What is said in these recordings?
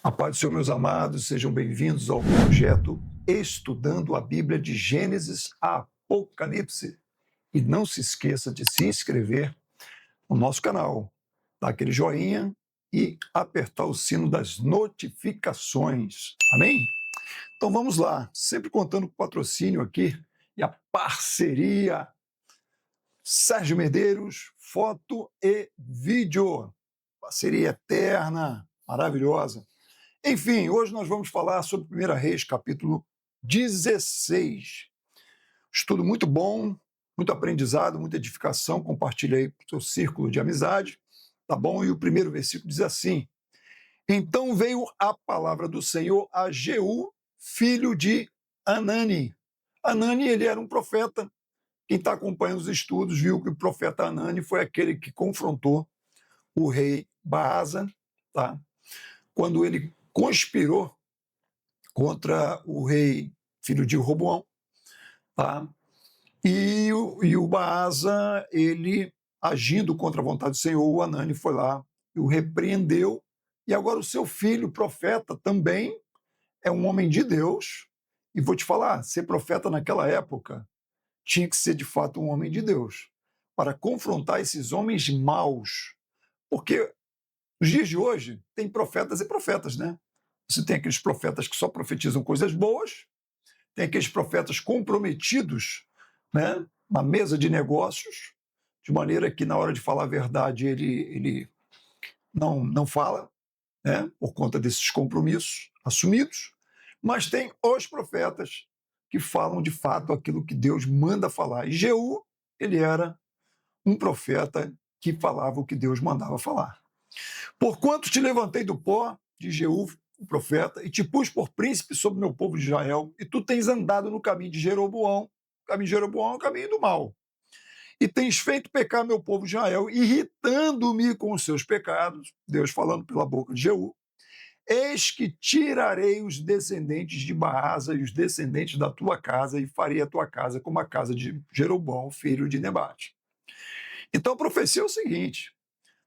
A paz do Senhor, meus amados, sejam bem-vindos ao projeto Estudando a Bíblia de Gênesis a Apocalipse. E não se esqueça de se inscrever no nosso canal, dar aquele joinha e apertar o sino das notificações. Amém? Então vamos lá, sempre contando com o patrocínio aqui e a parceria Sérgio Medeiros, foto e vídeo. Parceria eterna, maravilhosa. Enfim, hoje nós vamos falar sobre 1 Reis, capítulo 16. Estudo muito bom, muito aprendizado, muita edificação. Compartilha aí para o seu círculo de amizade, tá bom? E o primeiro versículo diz assim: Então veio a palavra do Senhor a Jeú, filho de Anani. Anani, ele era um profeta. Quem está acompanhando os estudos viu que o profeta Anani foi aquele que confrontou o rei Baasa, tá? Quando ele conspirou contra o rei, filho de Roboão, tá? E o Baasa, ele, agindo contra a vontade do Senhor, o Anani foi lá e o repreendeu, e agora o seu filho, profeta, também é um homem de Deus, e vou te falar, ser profeta naquela época tinha que ser de fato um homem de Deus, para confrontar esses homens maus, porque nos dias de hoje tem profetas e profetas, né? Você tem aqueles profetas que só profetizam coisas boas, tem aqueles profetas comprometidos, né, na mesa de negócios, de maneira que na hora de falar a verdade ele não fala, né, por conta desses compromissos assumidos, mas tem os profetas que falam de fato aquilo que Deus manda falar. E Jeú, ele era um profeta que falava o que Deus mandava falar. Porquanto te levantei do pó, de Jeú, o profeta, e te pus por príncipe sobre o meu povo de Israel, e tu tens andado no caminho de Jeroboão. O caminho de Jeroboão é o caminho do mal. E tens feito pecar meu povo de Israel, irritando-me com os seus pecados, Deus falando pela boca de Jeú. Eis que tirarei os descendentes de Baasa e os descendentes da tua casa, e farei a tua casa como a casa de Jeroboão, filho de Nebate. Então a profecia é o seguinte: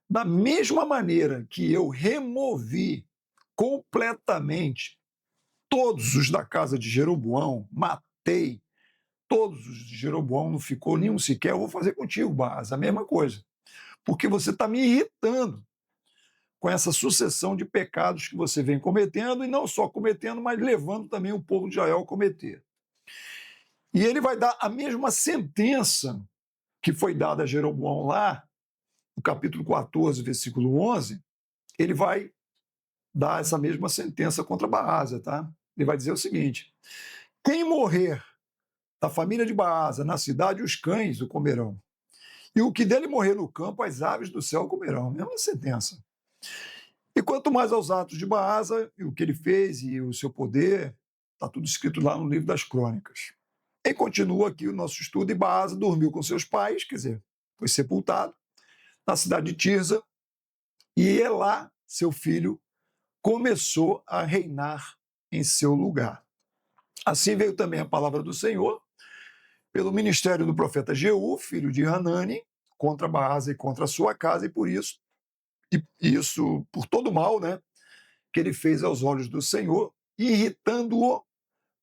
da mesma maneira que eu removi completamente todos os da casa de Jeroboão, matei todos os de Jeroboão, não ficou nenhum sequer, eu vou fazer contigo, Baasa, a mesma coisa. Porque você está me irritando com essa sucessão de pecados que você vem cometendo, e não só cometendo, mas levando também o povo de Israel a cometer. E ele vai dar a mesma sentença que foi dada a Jeroboão lá, no capítulo 14, versículo 11, ele vai dar essa mesma sentença contra Baasa, tá? Ele vai dizer o seguinte: quem morrer da família de Baasa na cidade, os cães o comerão. E o que dele morrer no campo, as aves do céu comerão. Mesma sentença. E quanto mais aos atos de Baasa, e o que ele fez e o seu poder, está tudo escrito lá no livro das crônicas. E continua aqui o nosso estudo, e Baasa dormiu com seus pais, quer dizer, foi sepultado, na cidade de Tirza, e Elá, seu filho, começou a reinar em seu lugar. Assim veio também a palavra do Senhor, pelo ministério do profeta Jeú, filho de Hanani, contra Baasa e contra a sua casa, e por isso, por todo o mal, né, que ele fez aos olhos do Senhor, irritando-o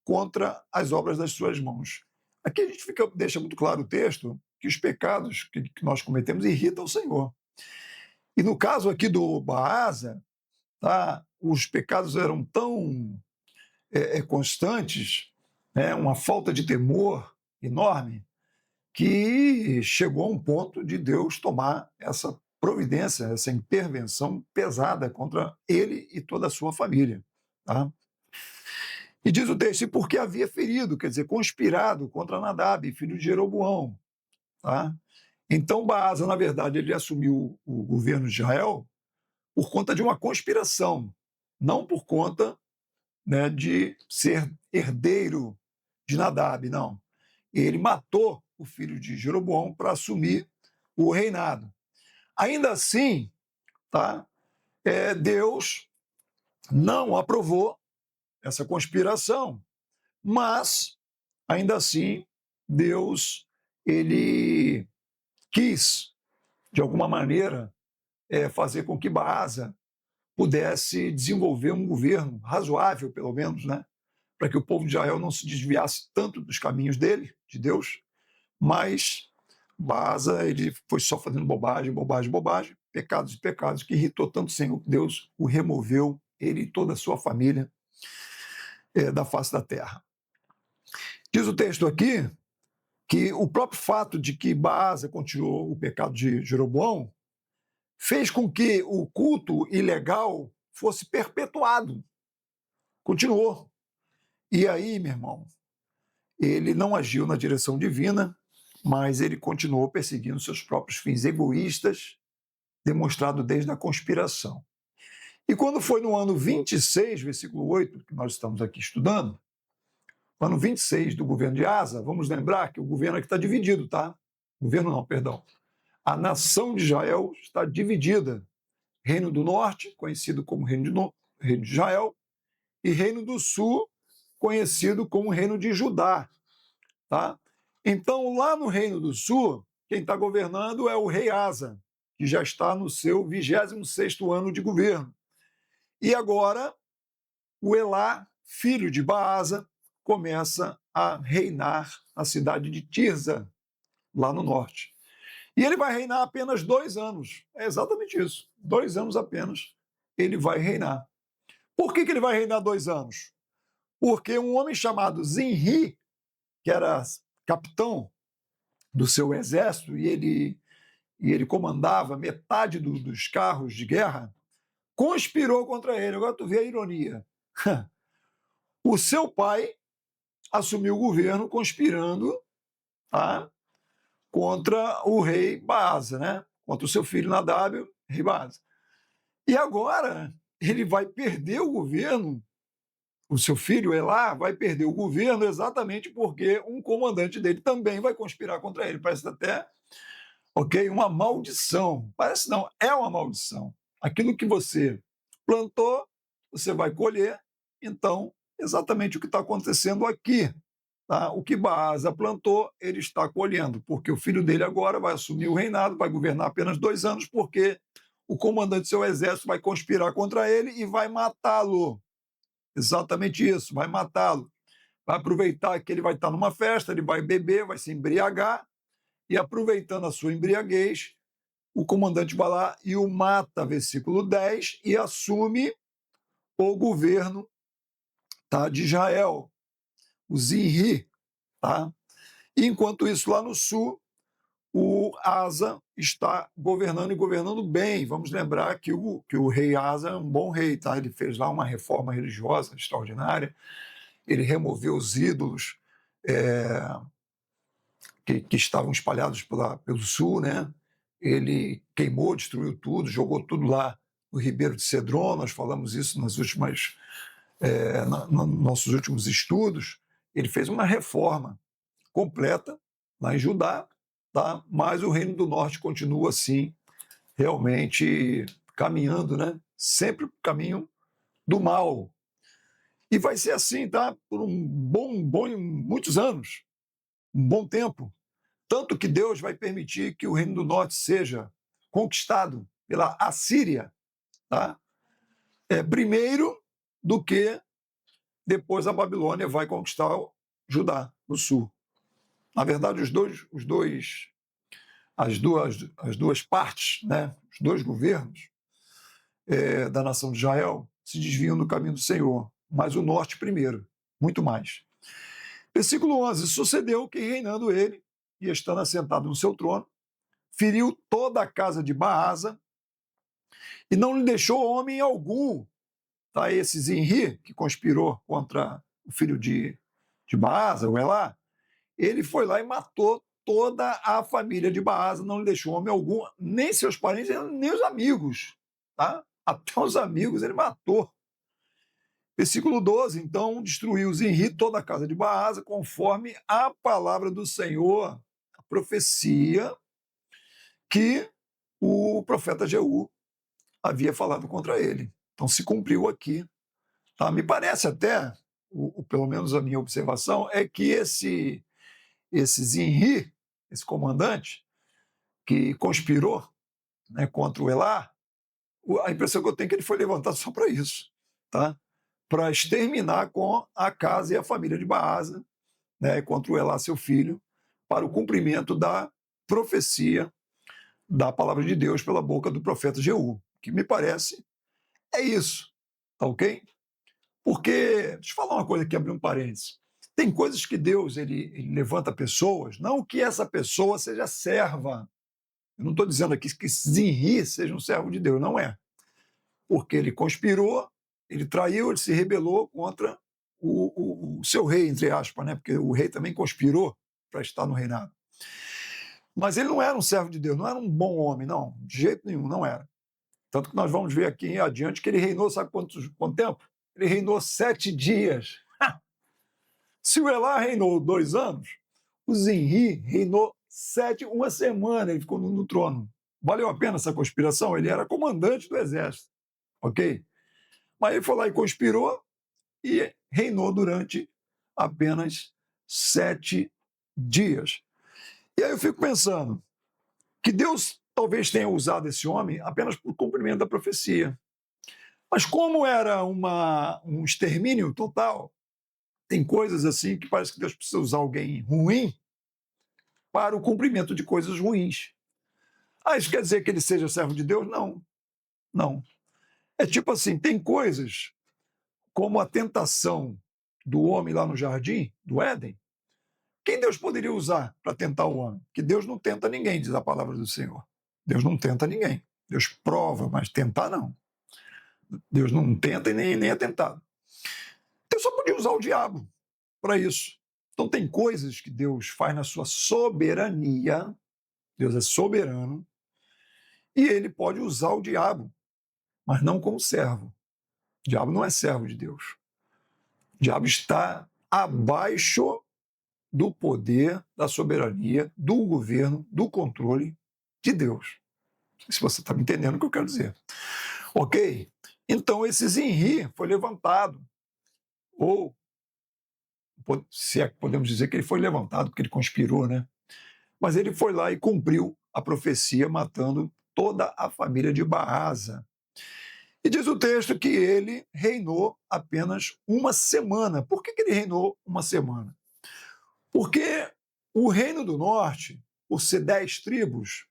contra as obras das suas mãos. Aqui a gente deixa muito claro o texto que os pecados que nós cometemos irritam o Senhor. E no caso aqui do Baasa, tá, os pecados eram tão constantes, né, uma falta de temor enorme, que chegou a um ponto de Deus tomar essa providência, essa intervenção pesada contra ele e toda a sua família. Tá? E diz o texto, porque havia ferido, quer dizer, conspirado contra Nadab, filho de Jeroboão. Tá? Então Baasa, na verdade, ele assumiu o governo de Israel por conta de uma conspiração, não por conta, né, de ser herdeiro de Nadab, não. Ele matou o filho de Jeroboão para assumir o reinado. Ainda assim, tá, Deus não aprovou essa conspiração, mas, ainda assim, Deus ele quis, de alguma maneira, fazer com que Baasa pudesse desenvolver um governo razoável, pelo menos, né? Para que o povo de Israel não se desviasse tanto dos caminhos dele, de Deus, mas Baasa, ele foi só fazendo bobagem, bobagem, bobagem, pecados e pecados, que irritou tanto o Senhor que Deus o removeu, ele e toda a sua família, da face da terra. Diz o texto aqui que o próprio fato de que Baasa continuou o pecado de Jeroboão fez com que o culto ilegal fosse perpetuado. Continuou. E aí, meu irmão, ele não agiu na direção divina, mas ele continuou perseguindo seus próprios fins egoístas, demonstrado desde a conspiração. E quando foi no ano 26, versículo 8, que nós estamos aqui estudando, ano 26 do governo de Asa, vamos lembrar que o governo aqui está dividido, tá? Governo não, perdão. A nação de Israel está dividida. Reino do Norte, conhecido como Reino de Israel, e Reino do Sul, conhecido como Reino de Judá. Tá? Então, lá no Reino do Sul, quem está governando é o rei Asa, que já está no seu 26º ano de governo. E agora, o Elá, filho de Baasa, começa a reinar na cidade de Tirza, lá no norte. E ele vai reinar apenas 2 anos. É exatamente isso. 2 anos apenas ele vai reinar. Por que ele vai reinar 2 anos? Porque um homem chamado Zinri, que era capitão do seu exército, e ele comandava metade dos carros de guerra, conspirou contra ele. Agora tu vê a ironia. O seu pai assumiu o governo conspirando, tá, contra o rei Baasa, né? Contra o seu filho Nadab, rei Baasa. E agora ele vai perder o governo, o seu filho Elá vai perder o governo exatamente porque um comandante dele também vai conspirar contra ele. Parece até, uma maldição. Parece não, é uma maldição. Aquilo que você plantou, você vai colher. Então, exatamente o que está acontecendo aqui. Tá? O que Baasa plantou, ele está colhendo, porque o filho dele agora vai assumir o reinado, vai governar apenas 2 anos, porque o comandante do seu exército vai conspirar contra ele e vai matá-lo. Exatamente isso, vai matá-lo. Vai aproveitar que ele vai estar numa festa, ele vai beber, vai se embriagar, e aproveitando a sua embriaguez, o comandante vai lá e o mata, versículo 10, e assume o governo, tá, de Israel, o Zinri. Tá? E enquanto isso, lá no sul, o Asa está governando e governando bem. Vamos lembrar que o rei Asa é um bom rei, tá? Ele fez lá uma reforma religiosa extraordinária, ele removeu os ídolos que estavam espalhados pelo sul, né? Ele queimou, destruiu tudo, jogou tudo lá no Ribeiro de Cedron. Nós falamos isso nos nossos últimos estudos. Ele fez uma reforma completa lá em Judá, tá? Mas o Reino do Norte continua assim, realmente caminhando, né? Sempre o caminho do mal. E vai ser assim, tá? Por muitos anos, um bom tempo. Tanto que Deus vai permitir que o Reino do Norte seja conquistado pela Assíria, tá? Primeiro do que depois a Babilônia vai conquistar Judá, no sul. Na verdade, as duas partes, né, os dois governos da nação de Israel se desviam do caminho do Senhor, mas o norte primeiro, muito mais. Versículo 11, sucedeu que reinando ele, e estando assentado no seu trono, feriu toda a casa de Baasa, e não lhe deixou homem algum, tá? Esse Zinri, que conspirou contra o filho de Baasa, o Elá, ele foi lá e matou toda a família de Baasa, não lhe deixou homem algum, nem seus parentes, nem os amigos. Tá? Até os amigos ele matou. Versículo 12, então destruiu Zinri toda a casa de Baasa, conforme a palavra do Senhor, a profecia que o profeta Jeú havia falado contra ele. Então se cumpriu aqui. Tá? Me parece até, pelo menos a minha observação, é que esse Zinri, esse comandante, que conspirou, né, contra o Elá, a impressão que eu tenho é que ele foi levantado só para isso, tá? Para exterminar com a casa e a família de Baasa, né, contra o Elá, seu filho, para o cumprimento da profecia da palavra de Deus pela boca do profeta Jeú, que me parece é isso, tá ok? Porque, deixa eu falar uma coisa aqui, abrir um parênteses. Tem coisas que Deus ele levanta pessoas, não que essa pessoa seja serva. Eu não estou dizendo aqui que Zinri seja um servo de Deus, não é. Porque ele conspirou, ele traiu, ele se rebelou contra o seu rei, entre aspas, né? Porque o rei também conspirou para estar no reinado. Mas ele não era um servo de Deus, não era um bom homem, não, de jeito nenhum, não era. Tanto que nós vamos ver aqui adiante que ele reinou, sabe quanto tempo? Ele reinou 7 dias. Se o Elá reinou 2 anos, o Zinri reinou 7, uma semana, ele ficou no trono. Valeu a pena essa conspiração? Ele era comandante do exército, ok? Mas ele foi lá e conspirou e reinou durante apenas 7 dias. E aí eu fico pensando que Deus talvez tenha usado esse homem apenas por cumprimento da profecia. Mas como era um extermínio total, tem coisas assim que parece que Deus precisa usar alguém ruim para o cumprimento de coisas ruins. Ah, isso quer dizer que ele seja servo de Deus? Não, não. É tipo assim, tem coisas como a tentação do homem lá no jardim, do Éden. Quem Deus poderia usar para tentar o homem? Que Deus não tenta ninguém, diz a palavra do Senhor. Deus não tenta ninguém. Deus prova, mas tentar não. Deus não tenta e nem é tentado. Deus só podia usar o diabo para isso. Então tem coisas que Deus faz na sua soberania, Deus é soberano, e ele pode usar o diabo, mas não como servo. O diabo não é servo de Deus. O diabo está abaixo do poder, da soberania, do governo, do controle de Deus. Se você está me entendendo o que eu quero dizer. Ok? Então esse Zinri foi levantado, ou se é que podemos dizer que ele foi levantado porque ele conspirou, né? Mas ele foi lá e cumpriu a profecia, matando toda a família de Baasa. E diz o texto que ele reinou apenas uma semana. Por que ele reinou uma semana? Porque o Reino do Norte, por ser 10 tribos,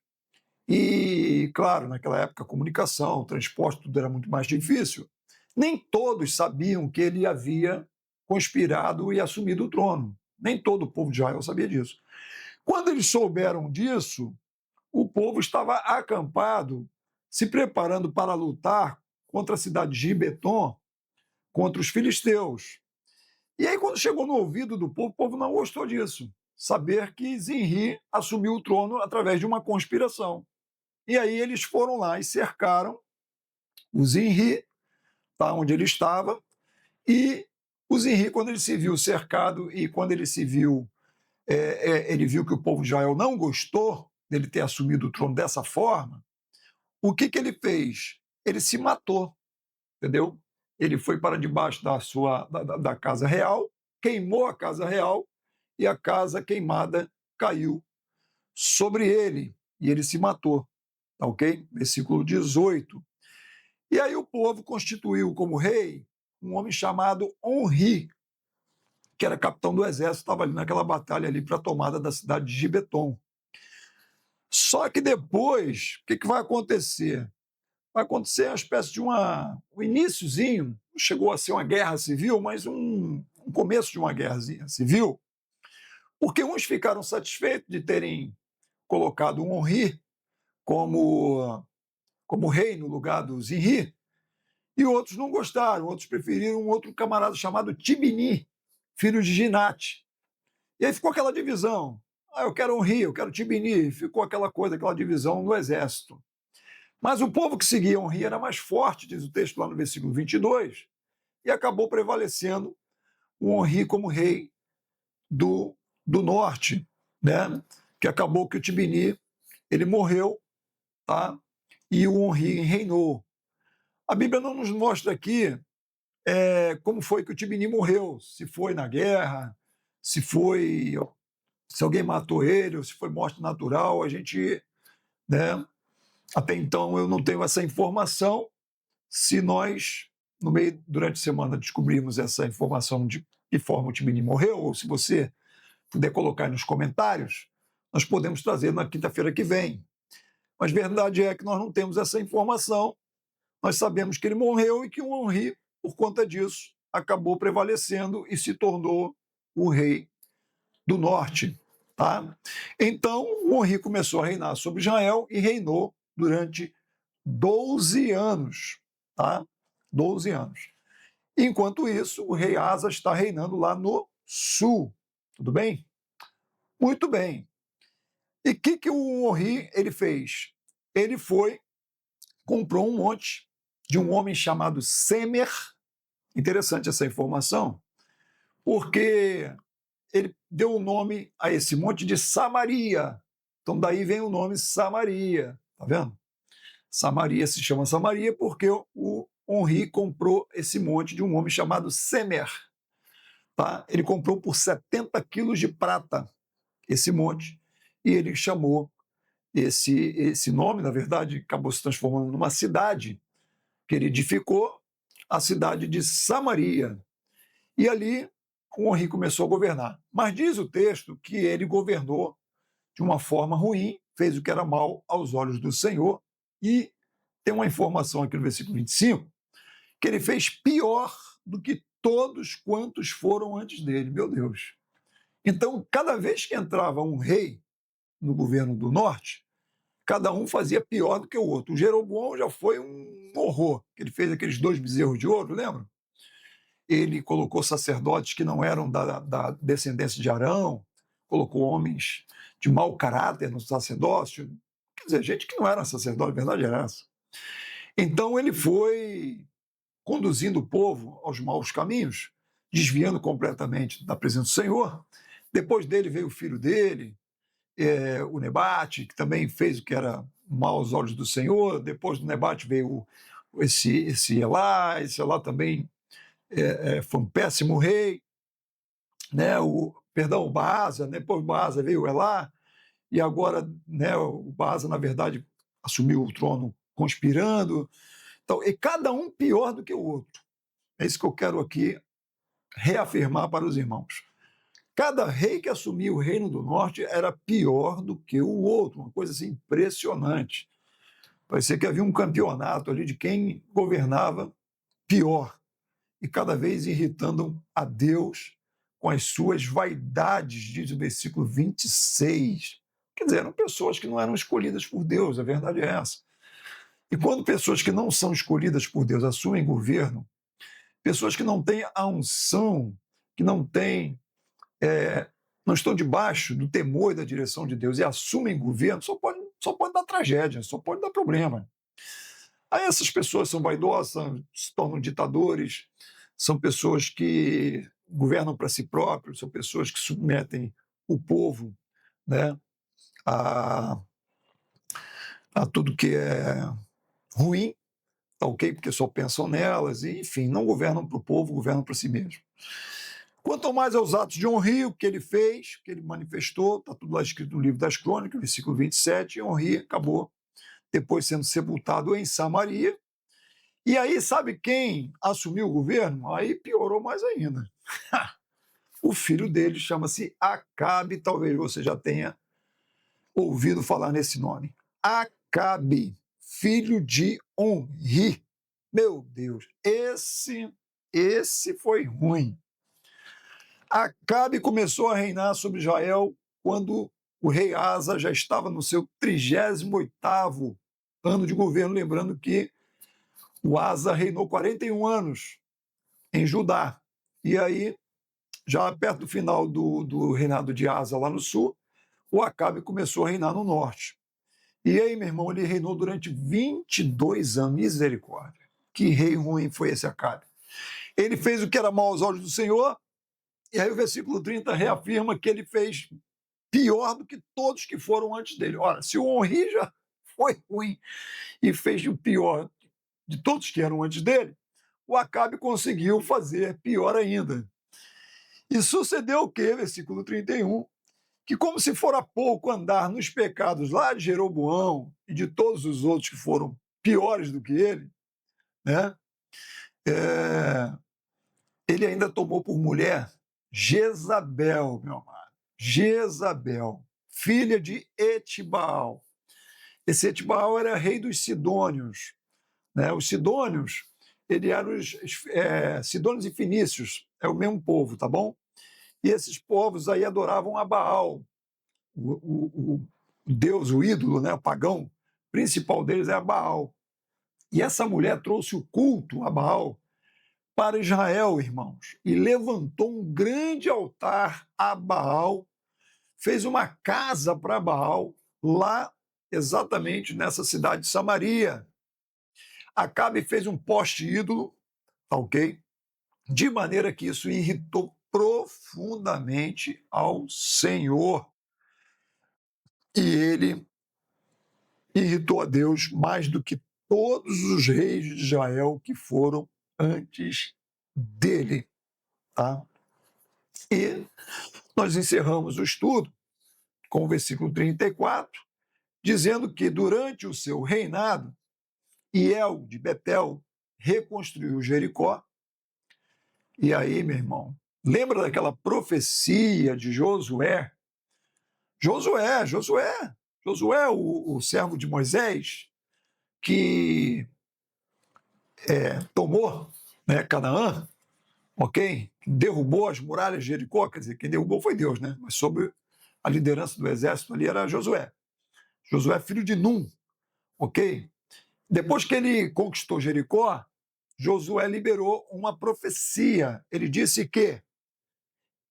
e, claro, naquela época a comunicação, o transporte, tudo era muito mais difícil, nem todos sabiam que ele havia conspirado e assumido o trono. Nem todo o povo de Israel sabia disso. Quando eles souberam disso, o povo estava acampado, se preparando para lutar contra a cidade de Gibeton, contra os filisteus. E aí, quando chegou no ouvido do povo, o povo não gostou disso. Saber que Zinri assumiu o trono através de uma conspiração. E aí eles foram lá e cercaram o Zinri, tá, onde ele estava, e o Zinri, quando ele se viu cercado e quando ele se viu, ele viu que o povo de Israel não gostou dele ter assumido o trono dessa forma, o que ele fez? Ele se matou, entendeu? Ele foi para debaixo da casa real, queimou a casa real e a casa queimada caiu sobre ele e ele se matou, tá ok? Versículo 18. E aí o povo constituiu como rei um homem chamado Onri, que era capitão do exército, estava ali naquela batalha ali para a tomada da cidade de Gibeton. Só que depois, o que vai acontecer? Vai acontecer uma espécie de um iniciozinho, não chegou a ser uma guerra civil, mas um começo de uma guerra civil, porque uns ficaram satisfeitos de terem colocado um Onri como rei no lugar do Zinri, e outros não gostaram, outros preferiram um outro camarada chamado Tibni, filho de Ginate. E aí ficou aquela divisão. Ah, eu quero Onri, eu quero Tibni, ficou aquela coisa, aquela divisão no exército. Mas o povo que seguia Onri era mais forte, diz o texto lá no versículo 22, e acabou prevalecendo o Onri como rei do norte, né? Que acabou que o Tibni ele morreu, tá? E o Onri reinou. A Bíblia não nos mostra aqui como foi que o Tibni morreu, se foi na guerra, se alguém matou ele, ou se foi morte natural, a gente, né, Até então eu não tenho essa informação. Se nós, durante a semana, descobrirmos essa informação de que forma o Tibni morreu, ou se você puder colocar nos comentários, nós podemos trazer na quinta-feira que vem. Mas a verdade é que nós não temos essa informação. Nós sabemos que ele morreu e que o Henri, por conta disso, acabou prevalecendo e se tornou o rei do norte. Tá? Então, o Henri começou a reinar sobre Israel e reinou durante 12 anos. Tá? 12 anos. Enquanto isso, o rei Asa está reinando lá no sul. Tudo bem? Muito bem. E o que o Henri ele fez? Ele comprou um monte de um homem chamado Semer. Interessante essa informação, porque ele deu o nome a esse monte de Samaria. Então daí vem o nome Samaria, tá vendo? Samaria se chama Samaria porque o Henri comprou esse monte de um homem chamado Semer. Tá? Ele comprou por 70 quilos de prata esse monte e ele chamou esse nome, na verdade, acabou se transformando numa cidade que ele edificou, a cidade de Samaria. E ali o Henri começou a governar. Mas diz o texto que ele governou de uma forma ruim, fez o que era mal aos olhos do Senhor, e tem uma informação aqui no versículo 25, que ele fez pior do que todos quantos foram antes dele. Meu Deus! Então, cada vez que entrava um rei no governo do norte, cada um fazia pior do que o outro. O Jeroboão já foi um horror. Ele fez aqueles 2 bezerros de ouro, lembra? Ele colocou sacerdotes que não eram da descendência de Arão, colocou homens de mau caráter no sacerdócio, quer dizer, gente que não era sacerdote, a verdade era essa. Então ele foi conduzindo o povo aos maus caminhos, desviando completamente da presença do Senhor. Depois dele veio o filho dele, o Nebate, que também fez o que era mal aos olhos do Senhor. Depois do Nebate veio esse Elá. Esse Elá também foi um péssimo rei. Né? O Baasa, depois do Baasa veio o Elá, e agora, né, o Baasa, na verdade, assumiu o trono conspirando. Então, e cada um pior do que o outro. É isso que eu quero aqui reafirmar para os irmãos. Cada rei que assumia o reino do norte era pior do que o outro, uma coisa assim impressionante. Parecia que havia um campeonato ali de quem governava pior, e cada vez irritando a Deus com as suas vaidades, diz o versículo 26. Quer dizer, eram pessoas que não eram escolhidas por Deus, a verdade é essa. E quando pessoas que não são escolhidas por Deus assumem governo, pessoas que não têm a unção, que não têm não estão debaixo do temor e da direção de Deus e assumem governo, só pode dar tragédia, só pode dar problema. Aí essas pessoas são vaidosas, se tornam ditadores, são pessoas que governam para si próprios, são pessoas que submetem o povo, né, a, a tudo que é ruim, tá ok? Porque só pensam nelas, e, enfim, não governam para o povo, governam para si mesmo. Quanto mais aos atos de Henri, o que ele fez, o que ele manifestou, está tudo lá escrito no livro das Crônicas, versículo 27, e Henri acabou depois sendo sepultado em Samaria. E aí, sabe quem assumiu o governo? Aí piorou mais ainda. O filho dele chama-se Acabe, talvez você já tenha ouvido falar nesse nome. Acabe, filho de Henri. Meu Deus, esse foi ruim. Acabe começou a reinar sobre Israel quando o rei Asa já estava no seu 38º ano de governo, lembrando que o Asa reinou 41 anos em Judá. E aí, já perto do final do reinado de Asa lá no sul, o Acabe começou a reinar no norte. E aí, meu irmão, ele reinou durante 22 anos, misericórdia. Que rei ruim foi esse Acabe. Ele fez o que era mal aos olhos do Senhor, e aí o versículo 30 reafirma que ele fez pior do que todos que foram antes dele. Ora, se o Henri já foi ruim e fez o pior de todos que eram antes dele, o Acabe conseguiu fazer pior ainda. E sucedeu o quê? Versículo 31, que, como se fora pouco andar nos pecados lá de Jeroboão e de todos os outros que foram piores do que ele, né? É, ele ainda tomou por mulher Jezabel, meu amado. Jezabel, filha de Etibaal. Esse Etibaal era rei dos Sidônios, né? Os Sidônios, ele eram os Sidônios e Fenícios, é o mesmo povo, tá bom? E esses povos aí adoravam a Baal, o deus, o ídolo, né, o pagão principal deles é a Baal. E essa mulher trouxe o culto a Baal para Israel, irmãos, e levantou um grande altar a Baal, fez uma casa para Baal lá exatamente nessa cidade de Samaria. Acabe fez um poste ídolo, tá ok? De maneira que isso irritou profundamente ao Senhor. E ele irritou a Deus mais do que todos os reis de Israel que foram antes dele. Tá? E nós encerramos o estudo com o versículo 34, dizendo que durante o seu reinado, Hiel de Betel reconstruiu Jericó. E aí, meu irmão, lembra daquela profecia de Josué? Josué, o servo de Moisés, que tomou, né, Canaã, ok? Derrubou as muralhas de Jericó, quer dizer, quem derrubou foi Deus, né? Mas sob a liderança do exército ali era Josué. Josué, filho de Num, ok? Depois que ele conquistou Jericó, Josué liberou uma profecia. Ele disse que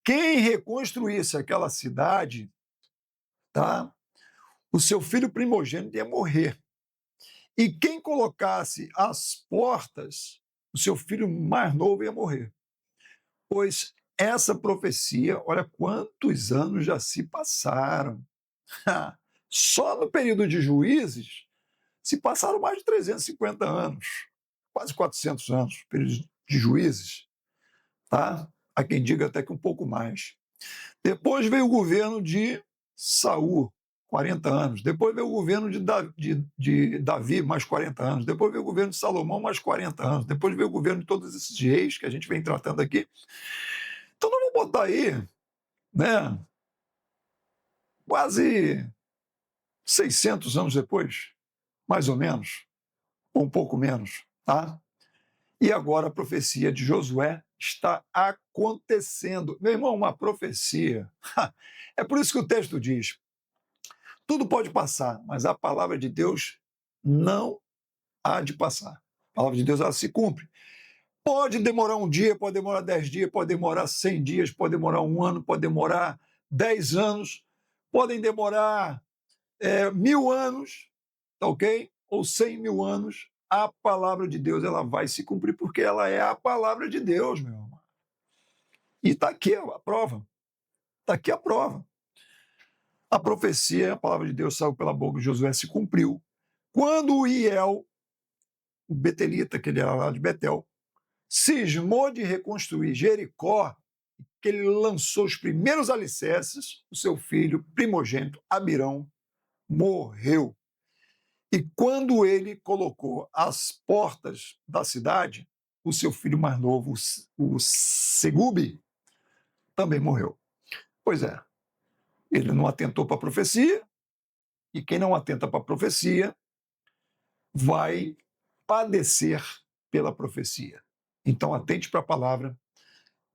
quem reconstruísse aquela cidade, tá? O seu filho primogênito ia morrer. E quem colocasse as portas, o seu filho mais novo ia morrer. Pois essa profecia, olha quantos anos já se passaram. Só no período de Juízes se passaram mais de 350 anos, quase 400 anos, período de Juízes, tá? Há quem diga até que um pouco mais. Depois veio o governo de Saul, 40 anos. Depois veio o governo de Davi, mais 40 anos. Depois veio o governo de Salomão, mais 40 anos. Depois veio o governo de todos esses reis que a gente vem tratando aqui. Então, nós vamos botar aí, né, quase 600 anos depois, mais ou menos, ou um pouco menos, tá? E agora a profecia de Josué está acontecendo. Meu irmão, uma profecia. É por isso que o texto diz: tudo pode passar, mas a palavra de Deus não há de passar. A palavra de Deus, ela se cumpre. Pode demorar um dia, pode demorar 10 dias, pode demorar 100 dias, pode demorar um ano, pode demorar 10 anos, podem demorar 1000 anos, tá ok? Ou 100.000 anos, a palavra de Deus ela vai se cumprir, porque ela é a palavra de Deus, meu irmão. E está aqui a prova. Está aqui a prova. A profecia, a palavra de Deus saiu pela boca de Josué, se cumpriu. Quando o Hiel, o betelita, que ele era lá de Betel, cismou de reconstruir Jericó, que ele lançou os primeiros alicerces, o seu filho primogênito, Abirão, morreu. E quando ele colocou as portas da cidade, o seu filho mais novo, o Segube, também morreu. Pois é, ele não atentou para a profecia, e quem não atenta para a profecia vai padecer pela profecia. Então, atente para a palavra,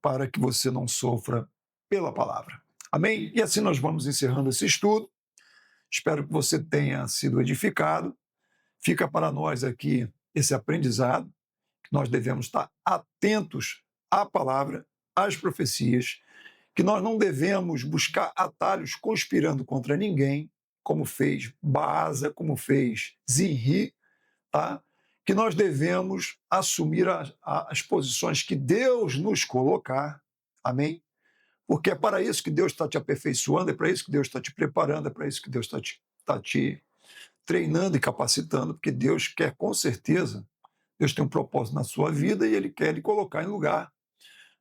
para que você não sofra pela palavra. Amém? E assim nós vamos encerrando esse estudo. Espero que você tenha sido edificado. Fica para nós aqui esse aprendizado, que nós devemos estar atentos à palavra, às profecias, que nós não devemos buscar atalhos conspirando contra ninguém, como fez Baasa, como fez Zinri, tá? Que nós devemos assumir as posições que Deus nos colocar, amém? Porque é para isso que Deus está te aperfeiçoando, é para isso que Deus está te preparando, é para isso que Deus está te treinando e capacitando, porque Deus quer, com certeza, Deus tem um propósito na sua vida e Ele quer lhe colocar em lugar,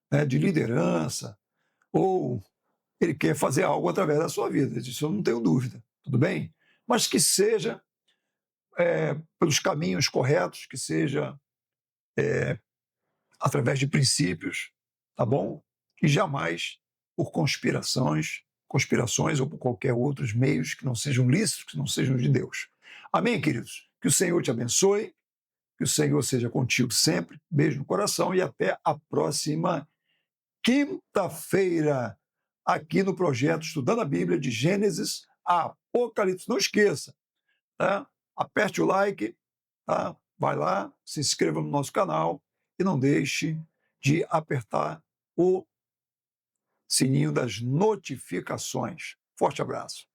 né, de liderança, ou Ele quer fazer algo através da sua vida, disso eu não tenho dúvida, tudo bem? Mas que seja pelos caminhos corretos, que seja através de princípios, tá bom? E jamais por conspirações ou por qualquer outros meios que não sejam lícitos, que não sejam de Deus. Amém, queridos? Que o Senhor te abençoe, que o Senhor seja contigo sempre. Beijo no coração e até a próxima quinta-feira, aqui no projeto Estudando a Bíblia, de Gênesis a Apocalipse. Não esqueça, tá? Aperte o like, tá? Vai lá, se inscreva no nosso canal e não deixe de apertar o sininho das notificações. Forte abraço.